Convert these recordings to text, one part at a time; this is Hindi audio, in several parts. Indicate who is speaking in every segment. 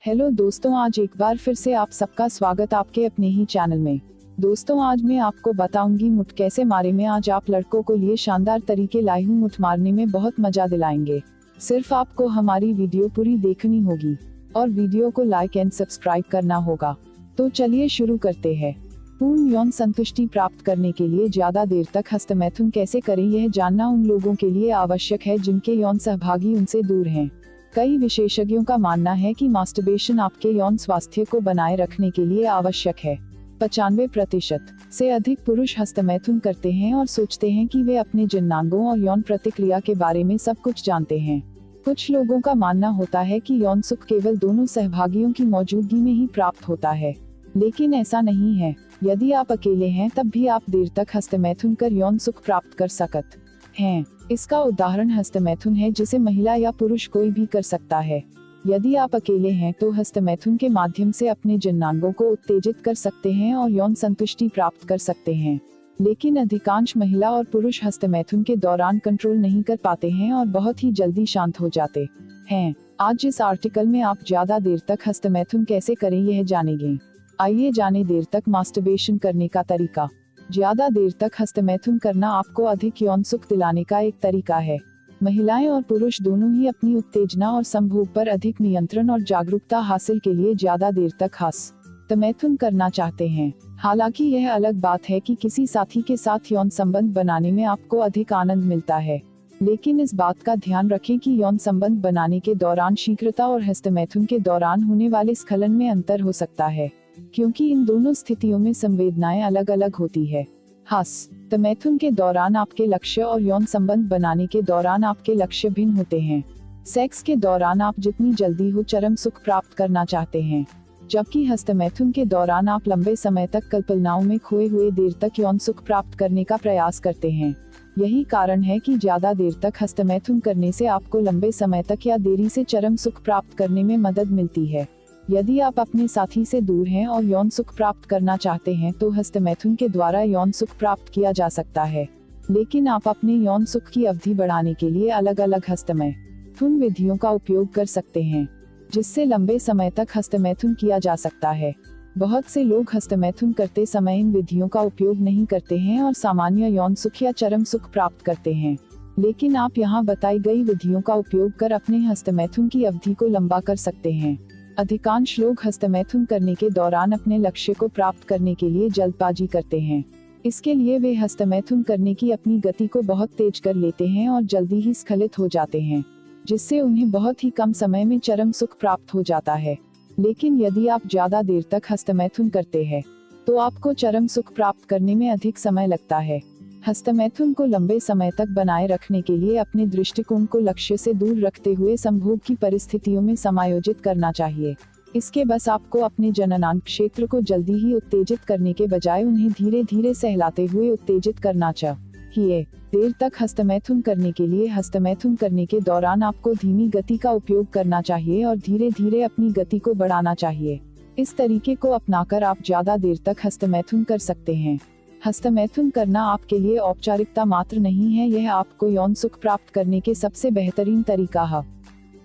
Speaker 1: हेलो दोस्तों, आज एक बार फिर से आप सबका स्वागत आपके अपने ही चैनल में। दोस्तों, आज मैं आपको बताऊंगी मुठ कैसे मारे में। आज आप लड़कों को लिए शानदार तरीके लाई हूँ, मुठ मारने में बहुत मजा दिलाएंगे। सिर्फ आपको हमारी वीडियो पूरी देखनी होगी और वीडियो को लाइक एंड सब्सक्राइब करना होगा। तो चलिए शुरू करते हैं। पूर्ण यौन संतुष्टि प्राप्त करने के लिए ज्यादा देर तक हस्तमैथुन कैसे करें, यह जानना उन लोगों के लिए आवश्यक है जिनके यौन सहभागी उनसे दूर हैं। कई विशेषज्ञों का मानना है कि मास्टरबेशन आपके यौन स्वास्थ्य को बनाए रखने के लिए आवश्यक है। 95% से अधिक पुरुष हस्तमैथुन करते हैं और सोचते हैं कि वे अपने जननांगों और यौन प्रतिक्रिया के बारे में सब कुछ जानते हैं। कुछ लोगों का मानना होता है कि यौन सुख केवल दोनों सहभागियों की मौजूदगी में ही प्राप्त होता है, लेकिन ऐसा नहीं है। यदि आप अकेले हैं तब भी आप देर तक हस्तमैथुन कर यौन सुख प्राप्त कर सकते हैं। इसका उदाहरण हस्तमैथुन है, जिसे महिला या पुरुष कोई भी कर सकता है। यदि आप अकेले हैं तो हस्तमैथुन के माध्यम से अपने जननांगों को उत्तेजित कर सकते हैं और यौन संतुष्टि प्राप्त कर सकते हैं। लेकिन अधिकांश महिला और पुरुष हस्तमैथुन के दौरान कंट्रोल नहीं कर पाते हैं और बहुत ही जल्दी शांत हो जाते हैं। आज इस आर्टिकल में आप ज्यादा देर तक हस्तमैथुन कैसे करें यह जानेंगे। आइए जाने देर तक मास्टरबेशन करने का तरीका। ज्यादा देर तक हस्तमैथुन करना आपको अधिक यौन सुख दिलाने का एक तरीका है। महिलाएं और पुरुष दोनों ही अपनी उत्तेजना और संभोग पर अधिक नियंत्रण और जागरूकता हासिल के लिए ज्यादा देर तक हस्तमैथुन करना चाहते हैं। हालांकि यह अलग बात है कि किसी साथी के साथ यौन संबंध बनाने में आपको अधिक आनंद मिलता है, लेकिन इस बात का ध्यान रखें कि यौन संबंध बनाने के दौरान शीघ्रता और हस्तमैथुन के दौरान होने वाले स्खलन में अंतर हो सकता है, क्योंकि इन दोनों स्थितियों में संवेदनाएं अलग अलग होती है। हस्तमैथुन के दौरान आपके लक्ष्य और यौन संबंध बनाने के दौरान आपके लक्ष्य भिन्न होते हैं। सेक्स के दौरान आप जितनी जल्दी हो चरम सुख प्राप्त करना चाहते हैं, जबकि हस्तमैथुन के दौरान आप लंबे समय तक कल्पनाओं में खोए हुए देर तक यौन सुख प्राप्त करने का प्रयास करते हैं। यही कारण है कि ज्यादा देर तक हस्तमैथुन करने से आपको लंबे समय तक या देरी से चरम सुख प्राप्त करने में मदद मिलती है। यदि आप अपने साथी से दूर हैं और यौन सुख प्राप्त करना चाहते हैं तो हस्तमैथुन के द्वारा यौन सुख प्राप्त किया जा सकता है, लेकिन आप अपने यौन सुख की अवधि बढ़ाने के लिए अलग अलग हस्तमैथुन विधियों का उपयोग कर सकते हैं, जिससे लंबे समय तक हस्तमैथुन किया जा सकता है। बहुत से लोग हस्तमैथुन करते समय इन विधियों का उपयोग नहीं करते हैं और सामान्य यौन सुख या चरम सुख प्राप्त करते हैं, लेकिन आप यहाँ बताई गई विधियों का उपयोग कर अपने हस्तमैथुन की अवधि को लंबा कर सकते हैं। अधिकांश लोग हस्तमैथुन करने के दौरान अपने लक्ष्य को प्राप्त करने के लिए जल्दबाजी करते हैं। इसके लिए वे हस्तमैथुन करने की अपनी गति को बहुत तेज कर लेते हैं और जल्दी ही स्खलित हो जाते हैं, जिससे उन्हें बहुत ही कम समय में चरम सुख प्राप्त हो जाता है। लेकिन यदि आप ज्यादा देर तक हस्तमैथुन करते हैं तो आपको चरम सुख प्राप्त करने में अधिक समय लगता है। हस्तमैथुन को लंबे समय तक बनाए रखने के लिए अपने दृष्टिकोण को लक्ष्य से दूर रखते हुए संभोग की परिस्थितियों में समायोजित करना चाहिए। इसके बस आपको अपने जननांग क्षेत्र को जल्दी ही उत्तेजित करने के बजाय उन्हें धीरे धीरे सहलाते हुए उत्तेजित करना चाहिए। देर तक हस्तमैथुन करने के लिए हस्तमैथुन करने के दौरान आपको धीमी गति का उपयोग करना चाहिए और धीरे धीरे अपनी गति को बढ़ाना चाहिए। इस तरीके को अपनाकर आप ज्यादा देर तक हस्तमैथुन कर सकते हैं। हस्तमैथुन करना आपके लिए औपचारिकता मात्र नहीं है, यह आपको यौन सुख प्राप्त करने के सबसे बेहतरीन तरीका है।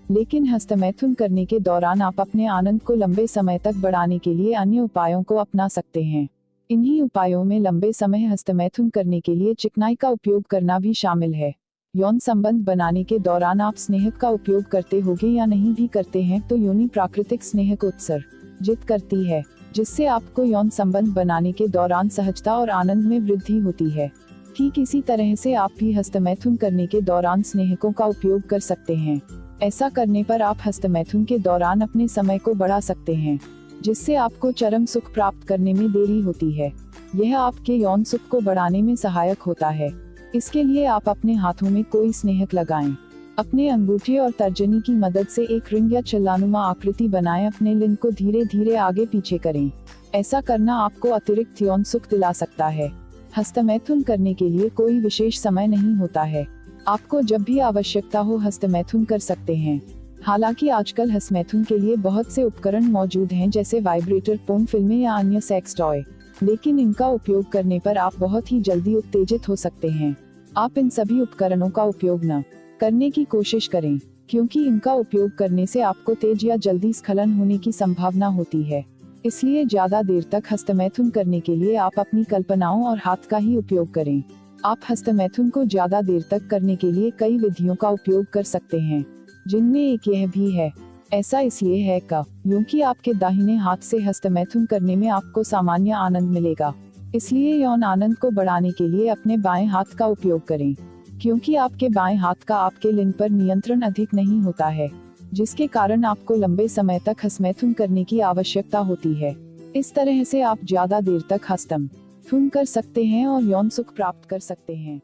Speaker 1: लेकिन हस्तमैथुन करने के दौरान आप अपने आनंद को लंबे समय तक बढ़ाने के लिए अन्य उपायों को अपना सकते हैं। इन्हीं उपायों में लंबे समय हस्तमैथुन करने के लिए चिकनाई का उपयोग करना भी शामिल है। यौन संबंध बनाने के दौरान आप स्नेहक का उपयोग करते होंगे या नहीं भी करते हैं तो योनि प्राकृतिक स्नेहक उत्सर्जित करती है, जिससे आपको यौन संबंध बनाने के दौरान सहजता और आनंद में वृद्धि होती है। ठीक इसी तरह से आप भी हस्तमैथुन करने के दौरान स्नेहकों का उपयोग कर सकते हैं। ऐसा करने पर आप हस्तमैथुन के दौरान अपने समय को बढ़ा सकते हैं, जिससे आपको चरम सुख प्राप्त करने में देरी होती है। यह आपके यौन सुख को बढ़ाने में सहायक होता है। इसके लिए आप अपने हाथों में कोई स्नेहक लगाएं। अपने अंगूठे और तर्जनी की मदद से एक रिंग या छल्लानुमा आकृति बनाएं। अपने लिंग को धीरे धीरे आगे पीछे करें। ऐसा करना आपको अतिरिक्त यौन सुख दिला सकता है। हस्तमैथुन करने के लिए कोई विशेष समय नहीं होता है। आपको जब भी आवश्यकता हो हस्तमैथुन कर सकते हैं। हालांकि आजकल हस्तमैथुन के लिए बहुत से उपकरण मौजूद हैं, जैसे वाइब्रेटर, पोर्न फिल्में या अन्य सेक्स टॉय, लेकिन इनका उपयोग करने पर आप बहुत ही जल्दी उत्तेजित हो सकते हैं। आप इन सभी उपकरणों का उपयोग न करने की कोशिश करें। क्योंकि इनका उपयोग करने से आपको तेज या जल्दी स्खलन होने की संभावना होती है। इसलिए ज्यादा देर तक हस्तमैथुन करने के लिए आप अपनी कल्पनाओं और हाथ का ही उपयोग करें। आप हस्तमैथुन को ज्यादा देर तक करने के लिए कई विधियों का उपयोग कर सकते हैं, जिनमें एक यह भी है। ऐसा इसलिए है क्योंकि आपके दाहिने हाथ से हस्तमैथुन करने में आपको सामान्य आनंद मिलेगा। इसलिए यौन आनंद को बढ़ाने के लिए अपने बाएं हाथ का उपयोग करें, क्योंकि आपके बाएं हाथ का आपके लिंग पर नियंत्रण अधिक नहीं होता है, जिसके कारण आपको लंबे समय तक हस्तमैथुन करने की आवश्यकता होती है। इस तरह से आप ज्यादा देर तक हस्तमैथुन कर सकते हैं और यौन सुख प्राप्त कर सकते हैं।